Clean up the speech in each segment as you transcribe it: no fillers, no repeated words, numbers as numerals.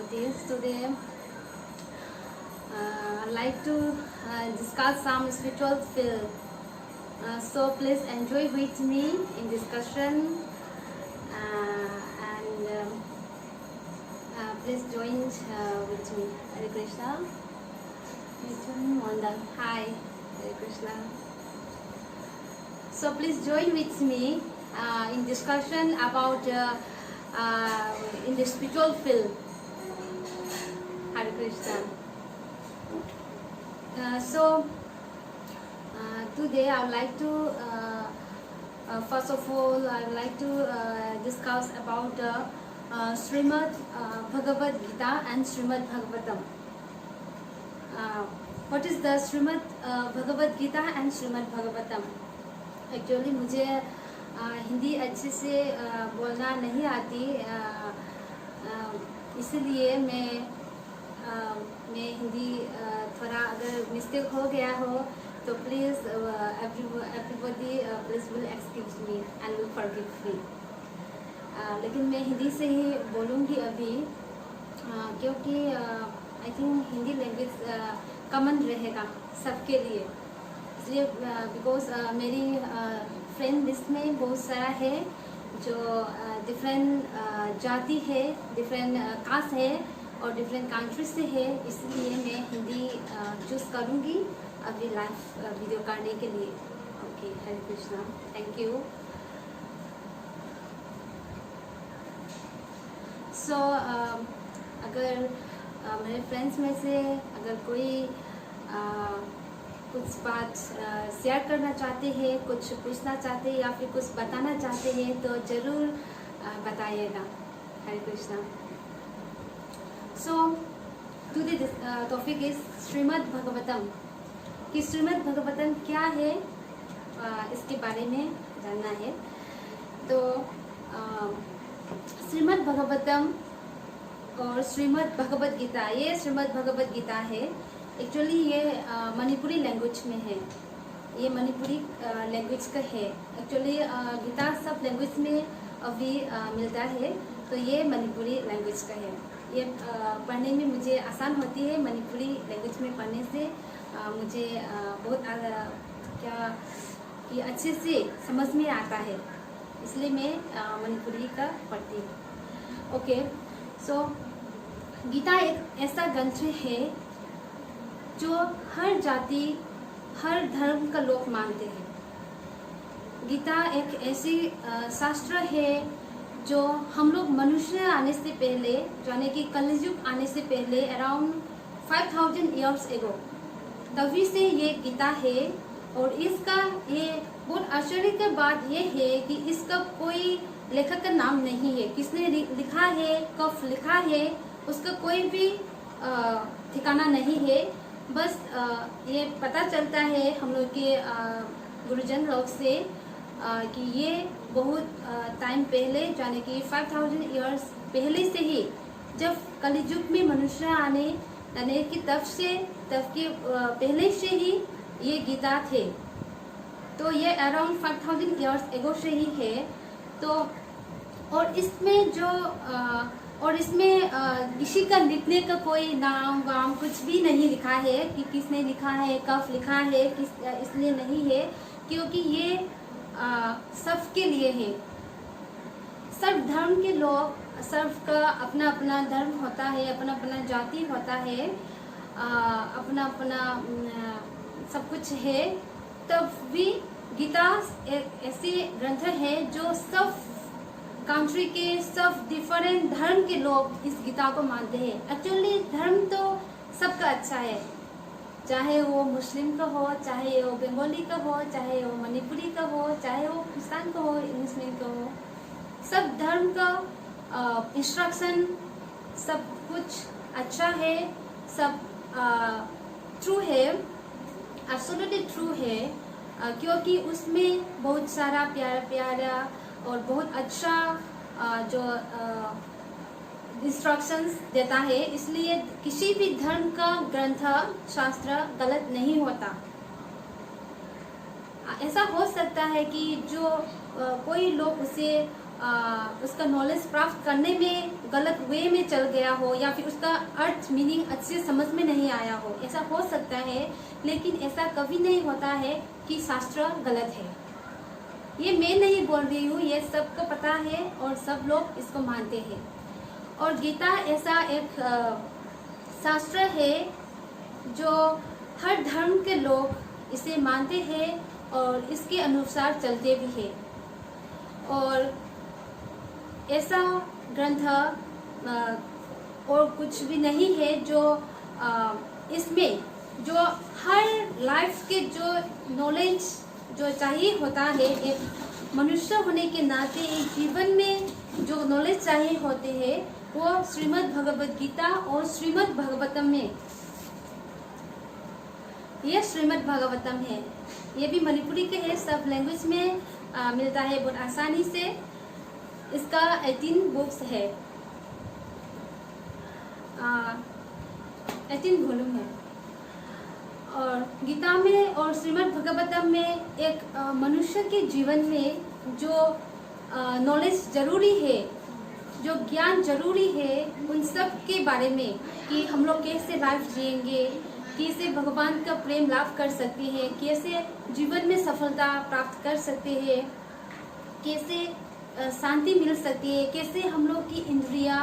devotees. Today, I'd like to discuss some spiritual field. So please enjoy with me in discussion and please join with me. Hare Krishna. Mithun Mondan. Hi. Hare Krishna. So please join with me in discussion about in the spiritual field. Hare Krishna. Today I would like to first of all I would like to discuss about Srimad Bhagavad Gita and Srimad Bhagavatam. What is the Srimad Bhagavad Gita and Srimad Bhagavatam? Actually मुझे हिंदी अच्छे से बोलना नहीं आती, इसलिए मैं हिंदी थोड़ा अगर मिस्टेक हो गया हो तो please everybody please will excuse me and will forgive me. लेकिन मैं हिंदी से ही बोलूँगी अभी, क्योंकि I think Hindi language common रहेगा सबके लिए. इसलिए बिकॉज मेरी फ्रेंड लिस्ट में बहुत सारा है जो डिफरेंट जाति है, डिफरेंट कास्ट है और डिफरेंट कंट्री से है, इसलिए मैं हिंदी चूज़ करूँगी अभी लाइव वीडियो करने के लिए. Okay, Hare Krishna, thank you. So अगर मेरे फ्रेंड्स में से अगर कोई कुछ बात शेयर करना चाहते हैं, कुछ पूछना चाहते हैं या फिर कुछ बताना चाहते हैं तो ज़रूर बताइएगा. Hare Krishna. So today this topic is Shrimad Bhagavatam. कि श्रीमद् भगवतम क्या है, इसके बारे में जानना है. तो श्रीमद् भगवतम और श्रीमद् भगवद गीता, ये श्रीमद् भगवद गीता है. एक्चुअली ये मणिपुरी लैंग्वेज में है, ये मणिपुरी लैंग्वेज का है. एक्चुअली गीता सब लैंग्वेज में अभी मिलता है, तो ये मणिपुरी लैंग्वेज का है. ये पढ़ने में मुझे आसान होती है. मणिपुरी लैंग्वेज में पढ़ने से मुझे बहुत क्या कि अच्छे से समझ में आता है, इसलिए मैं मणिपुरी का पढ़ती हूँ. ओके, सो गीता एक ऐसा ग्रंथ है जो हर जाति हर धर्म का लोग मानते हैं. गीता एक ऐसी शास्त्र है जो हम लोग मनुष्य आने से पहले, यानी कि कलयुग आने से पहले अराउंड 5000 ईयर्स एगो तभी से ये गीता है. और इसका ये बहुत आश्चर्य की बात ये है कि इसका कोई लेखक का नाम नहीं है. किसने लिखा है, कब लिखा है, उसका कोई भी ठिकाना नहीं है. बस ये पता चलता है हम लोग के गुरुजन लोग से कि ये बहुत टाइम पहले, यानी कि 5000 ईयर्स पहले से ही, जब कलियुग में मनुष्य आने यानी कि तब के पहले से ही ये गीता थे. तो ये अराउंड 5000 ईयर्स एगो से ही है. तो और इसमें किसी का लिखने का कोई नाम वाम कुछ भी नहीं लिखा है कि किसने लिखा है, कब लिखा है, इसलिए नहीं है क्योंकि ये सबके लिए है. सब धर्म के लोग, सबका अपना अपना धर्म होता है, अपना अपना जाति होता है, अपना अपना सब कुछ है. तब भी गीता एक ऐसी ग्रंथ है जो सब कंट्री के, सब डिफरेंट धर्म के लोग इस गीता को मानते हैं. एक्चुअली धर्म तो सबका अच्छा है, चाहे वो मुस्लिम का हो, चाहे वो बंगाली का हो, चाहे वो मणिपुरी का हो, चाहे वो क्रिस्तान का हो, मुस्लिम का हो. सब धर्म का इंस्ट्रक्शन सब कुछ अच्छा है, सब ट्रू है, एब्सोल्युटली ट्रू है, क्योंकि उसमें बहुत सारा प्यारा प्यारा और बहुत अच्छा जो इंस्ट्रक्शंस देता है. इसलिए किसी भी धर्म का ग्रंथ शास्त्र गलत नहीं होता. ऐसा हो सकता है कि जो कोई लोग उसे उसका नॉलेज प्राप्त करने में गलत वे में चल गया हो, या फिर उसका अर्थ मीनिंग अच्छे समझ में नहीं आया हो, ऐसा हो सकता है। लेकिन ऐसा कभी नहीं होता है कि शास्त्र गलत है। ये मैं नहीं बोल रही हूँ, ये सबको पता है और सब लोग इसको मानते हैं। और गीता ऐसा एक शास्त्र है जो हर धर्म के लोग इसे मानते हैं और इसके अनुसार चलते भी हैं। और ऐसा ग्रंथ और कुछ भी नहीं है जो इसमें जो हर लाइफ के जो नॉलेज जो चाहिए होता है, एक मनुष्य होने के नाते एक जीवन में जो नॉलेज चाहिए होते हैं, वो श्रीमद् भगवद गीता और श्रीमद् भागवतम में, ये श्रीमद् भागवतम है। ये भी मणिपुरी के है, सब लैंग्वेज में मिलता है बहुत आसानी से। इसका 18 बुक्स है, 18 वॉल्यूम है। और गीता में और श्रीमद् भागवतम में एक मनुष्य के जीवन में जो नॉलेज जरूरी है, जो ज्ञान जरूरी है, उन सब के बारे में कि हम लोग कैसे लाइफ जिएंगे, कैसे भगवान का प्रेम लाभ कर सकते हैं, कैसे जीवन में सफलता प्राप्त कर सकते हैं, कैसे शांति मिल सकती है, कैसे हम लोग की इंद्रियां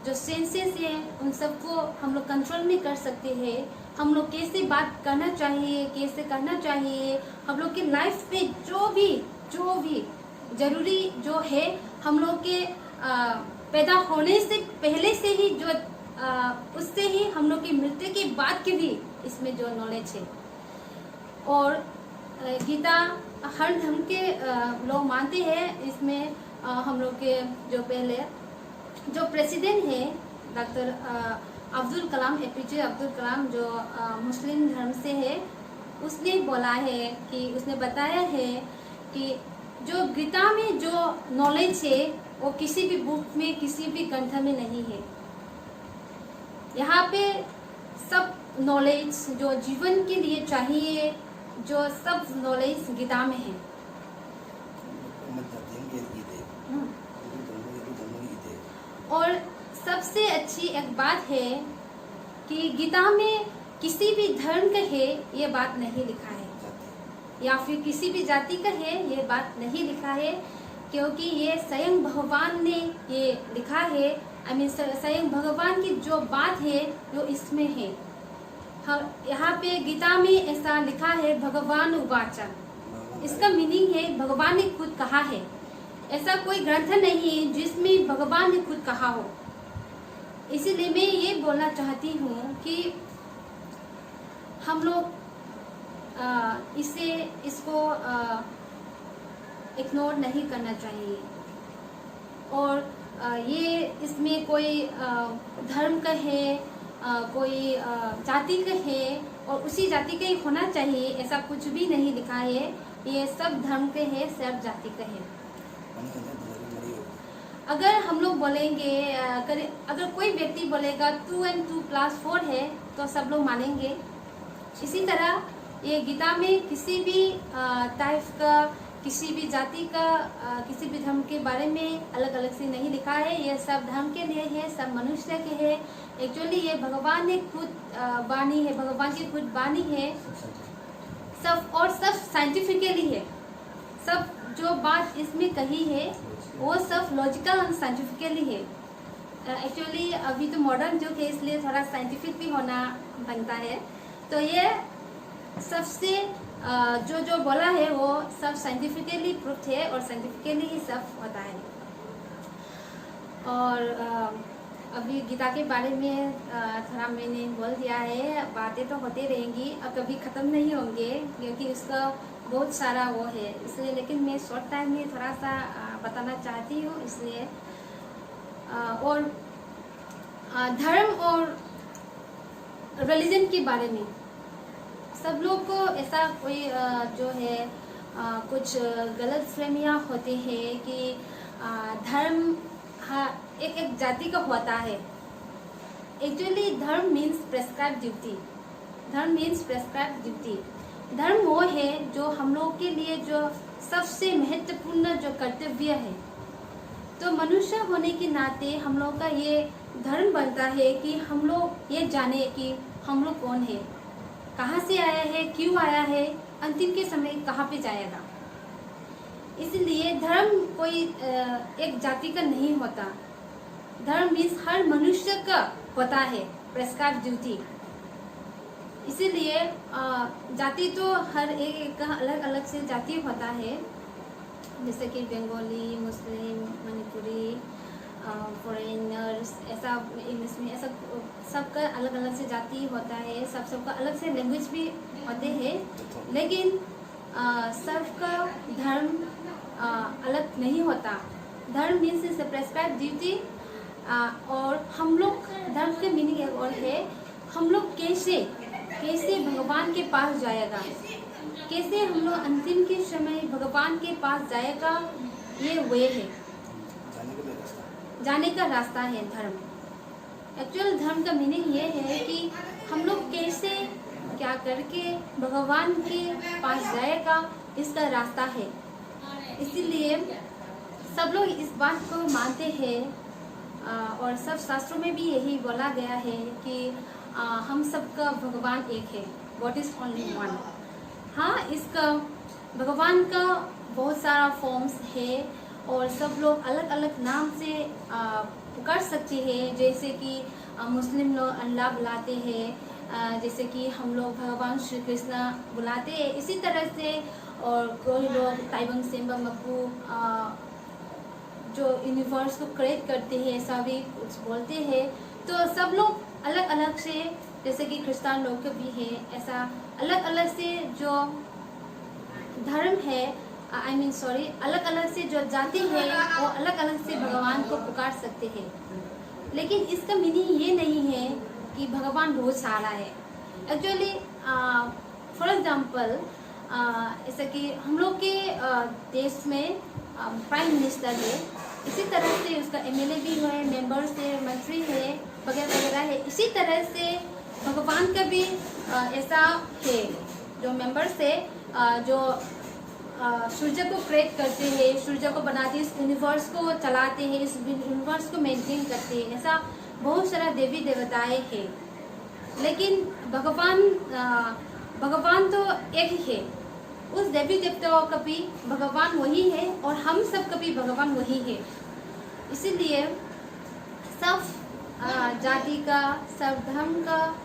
जो सेंसेस हैं उन सबको हम लोग कंट्रोल में कर सकते हैं, हम लोग कैसे बात करना चाहिए, कैसे करना चाहिए, हम लोग की लाइफ में जो भी जरूरी जो है, हम लोग के पैदा होने से पहले से ही जो उससे ही हम लोग की मृत्यु के बाद के भी इसमें जो नॉलेज है। और गीता हर धर्म के लोग मानते हैं। इसमें हम लोग के जो पहले जो प्रेसिडेंट है डॉक्टर अब्दुल कलाम, एपीजे अब्दुल कलाम, जो मुस्लिम धर्म से है, उसने बोला है कि उसने बताया है कि जो गीता में जो नॉलेज है वो किसी भी बुक में, किसी भी ग्रंथ में नहीं है। यहाँ पे सब नॉलेज जो जीवन के लिए चाहिए, जो सब नॉलेज गीता में है। और सबसे अच्छी एक बात है कि गीता में किसी भी धर्म का है ये बात नहीं लिखा है, या फिर किसी भी जाति का है ये बात नहीं लिखा है, क्योंकि ये स्वयं भगवान ने ये लिखा है। स्वयं भगवान की जो बात है वो इसमें है। यहाँ पे गीता में ऐसा लिखा है, भगवान उवाचा। इसका मीनिंग है भगवान ने खुद कहा है। ऐसा कोई ग्रंथ नहीं है जिसमें भगवान ने खुद कहा हो। इसीलिए मैं ये बोलना चाहती हूँ कि हम लोग इसको इग्नोर नहीं करना चाहिए। और ये इसमें कोई धर्म का है, कोई जाति का है और उसी जाति का ही होना चाहिए, ऐसा कुछ भी नहीं लिखा है। ये सब धर्म के है, सब जाति का है। अगर हम लोग बोलेंगे, अगर कोई व्यक्ति बोलेगा 2 और 2 + 4 है तो सब लोग मानेंगे। इसी तरह ये गीता में किसी भी टाइप का, किसी भी जाति का, किसी भी धर्म के बारे में अलग अलग से नहीं लिखा है। ये सब धर्म के लिए है, सब मनुष्य के है। एक्चुअली ये भगवान ने खुद वाणी है, भगवान की खुद वाणी है सब, और सब साइंटिफिकली है। सब जो बात इसमें कही है वो सब लॉजिकल और साइंटिफिकली है। एक्चुअली अभी तो मॉडर्न युग है, इसलिए थोड़ा साइंटिफिक भी होना बनता है। तो ये सबसे जो बोला है वो सब साइंटिफिकली प्रूफ है और साइंटिफिकली ही सब होता है। और अभी गीता के बारे में थोड़ा मैंने बोल दिया है। बातें तो होती रहेंगी, अब कभी ख़त्म नहीं होंगे, क्योंकि उसका बहुत सारा वो है इसलिए। लेकिन मैं शॉर्ट टाइम में थोड़ा सा बताना चाहती हूँ, इसलिए। और धर्म और रिलीजन के बारे में सब लोग को ऐसा कोई जो है कुछ गलत फहमियाँ होते हैं कि धर्म एक जाति का होता है। एक्चुअली धर्म मीन्स प्रेस्क्राइब ड्यूटी। धर्म मीन्स प्रेस्क्राइब ड्यूटी। धर्म वो है जो हम लोग के लिए जो सबसे महत्वपूर्ण जो कर्तव्य है, तो मनुष्य होने के नाते हम लोग का ये धर्म बनता है कि हम लोग ये जाने कि हम लोग कौन है, कहाँ से आया है, क्यों आया है, अंतिम के समय कहाँ पे जाएगा। इसलिए धर्म कोई एक जाति का नहीं होता। धर्म मीन्स हर मनुष्य का होता है प्रेस्क्राइब ड्यूटी। इसीलिए जाति तो हर एक का अलग अलग से जाति होता है, जैसे कि बंगाली, मुस्लिम, मणिपुरी, फॉरेनर्स, ऐसा इंग्लिश में ऐसा सबका अलग अलग से जाति होता है। सबका अलग से लैंग्वेज भी होते हैं, लेकिन सबका धर्म अलग नहीं होता। धर्म मीन्स इज प्रेस्क्राइब ड्यूटी। और हम लोग धर्म के मीनिंग एक और है, हम लोग कैसे भगवान के पास जाएगा, कैसे हम लोग अंतिम के समय भगवान के पास जाएगा, ये वे है, जाने का रास्ता है धर्म। एक्चुअल धर्म का मीनिंग ये है कि हम लोग कैसे क्या करके भगवान के पास जाएगा, इसका रास्ता है। इसीलिए सब लोग इस बात को मानते हैं, और सब शास्त्रों में भी यही बोला गया है कि हम सबका भगवान एक है, गॉड इज ओनली वन। हाँ, इसका भगवान का बहुत सारा फॉर्म्स है और सब लोग अलग अलग नाम से पुकार सकते हैं। जैसे कि मुस्लिम लोग अल्लाह बुलाते हैं, जैसे कि हम लोग भगवान श्री कृष्ण बुलाते हैं, इसी तरह से। और कोई लोग ताइबंग सेम्बा मकू जो यूनिवर्स को क्रिएट करते हैं, ऐसा भी कुछ बोलते हैं। तो सब लोग अलग अलग से, जैसे कि क्रिश्चियन लोग भी है, ऐसा अलग अलग से जो धर्म है, अलग अलग से जो जाति है, वो अलग अलग से भगवान को पुकार सकते हैं। लेकिन इसका मीनिंग ये नहीं है कि भगवान बहुत सारा है। एक्चुअली फॉर एग्जाम्पल, जैसे कि हम लोग के देश में प्राइम मिनिस्टर है, इसी तरह से उसका एमएलए भी है, मेंबर्स है, मंत्री है, वगैरह वगैरह है। इसी तरह से भगवान का भी ऐसा है, जो मेंबर्स है, जो सूर्य को क्रिएट करते हैं, सूर्य को बनाते हैं, इस यूनिवर्स को चलाते हैं, इस यूनिवर्स को मेंटेन करते हैं। ऐसा बहुत सारा देवी देवताएं हैं, लेकिन भगवान तो एक ही है। उस देवी देवताओं का भी भगवान वही है और हम सब का भी भगवान वही है। इसीलिए सब जाति का, सब धर्म का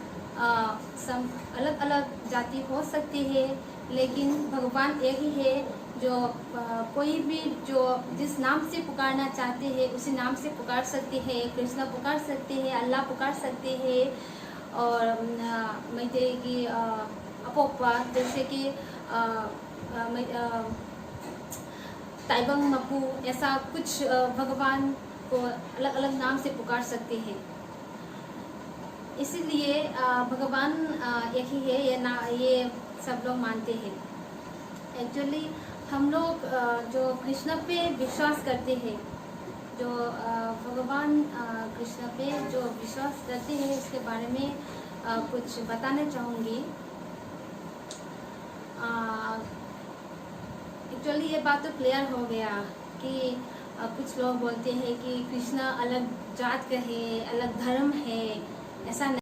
सब अलग अलग जाति हो सकती है, लेकिन भगवान एक ही है। जो कोई भी जो जिस नाम से पुकारना चाहते हैं उसी नाम से पुकार सकते हैं। कृष्ण पुकार सकते हैं, अल्लाह पुकार सकते हैं। और मैते की अपोपा, जैसे कि ताइबंग मपू, ऐसा कुछ भगवान को अलग अलग नाम से पुकार सकते हैं। इसीलिए भगवान एक ही है, ये सब लोग मानते हैं। एक्चुअली हम लोग जो कृष्ण पे विश्वास करते हैं, जो भगवान कृष्ण पे जो विश्वास करते हैं, उसके बारे में कुछ बताना चाहूँगी। एक्चुअली ये बात तो क्लियर हो गया कि कुछ लोग बोलते हैं कि कृष्ण अलग जात का है, अलग धर्म है, ऐसा